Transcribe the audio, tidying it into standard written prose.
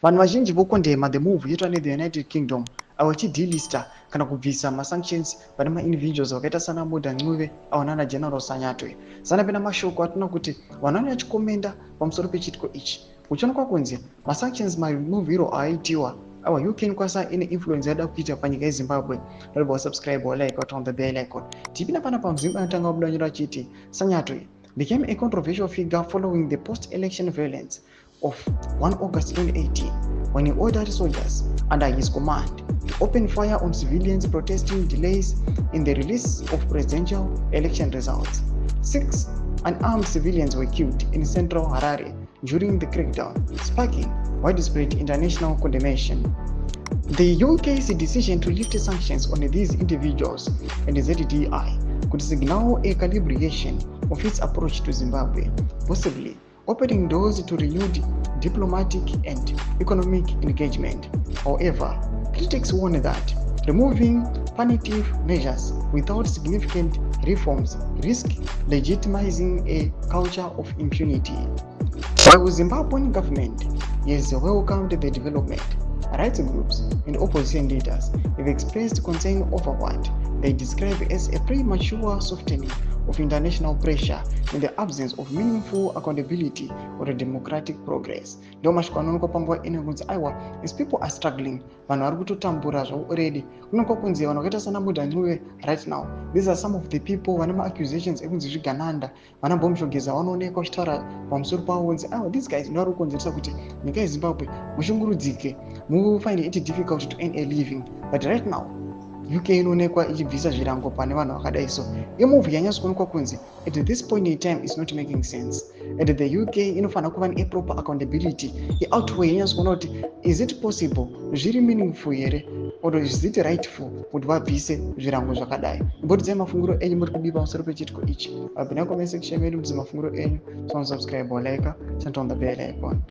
vanhu vazhinji vokondema the move yoitwa nethe United Kingdom vachidelista kana kubvisa masanctions pane maindividuals vakaita sana mnangagwa avo nana General Sanyatwe. Sana pena mashoko atinoona kuti vanhu vanochikomenda pamusoro pechitiko ichi kuchionekwa kunzi masanctions maremuviro aitiwa awa UK inokwanisa ine influence yada kuita panyika yeZimbabwe. Ndoba subscribe or like or turn the bell icon. Tipina pana pamzimba anotanga kudanyira chiti Sanyatwe became a controversial figure following the post-election violence of 1 August 2018 when he ordered soldiers under his command to open fire on civilians protesting delays in the release of presidential election results. 6 unarmed civilians were killed in central Harare during the crackdown, sparking widespread international condemnation. The UK's decision to lift sanctions on these individuals and the ZVAITWA could signal a calibration of its approach to Zimbabwe, possibly opening doors to renewed diplomatic and economic engagement. However, critics warn that removing punitive measures without significant reforms risk legitimizing a culture of impunity. While the Zimbabwean government has welcomed the development, rights groups and opposition leaders have expressed concern over what they describe as a premature softening of international pressure in the absence of meaningful accountability or democratic progress. Ndio mashiko anonoka pambwa ine kunzi aiwa these people are struggling, vanhu vari kutotambura zvo already. Kunoka kunzi vanhu vakaita sana mnangagwa right now, these are some of the people vane ma-accusations ekunzi zvigananda, vana Bomushogeza vanooneka vachitaura pamusoro pavo kunzi aiwa these guys ndo vari kukonzeresa kuti nyika yeZimbabwe mushungurudzike, mu find it difficult to earn a living. But right now UK inoonekwa ichibvisa zvirango pane vanhu vakadai. So imove yanyatsoonekwa kunzi at this point in time is not making sense, and the UK inofanira kuva ne proper accountability outweigh yanyatsoona kuti is it possible, zviri meaningful here, or is it rightful kuti vabvise zvirango zvakadai. Mbotidzai mafungiro enyu muri kudipa pamusoro pechitiko ichi. Abina comment section yedu mudzi mafungiro enyu. So subscribe or like, turn on the bell icon.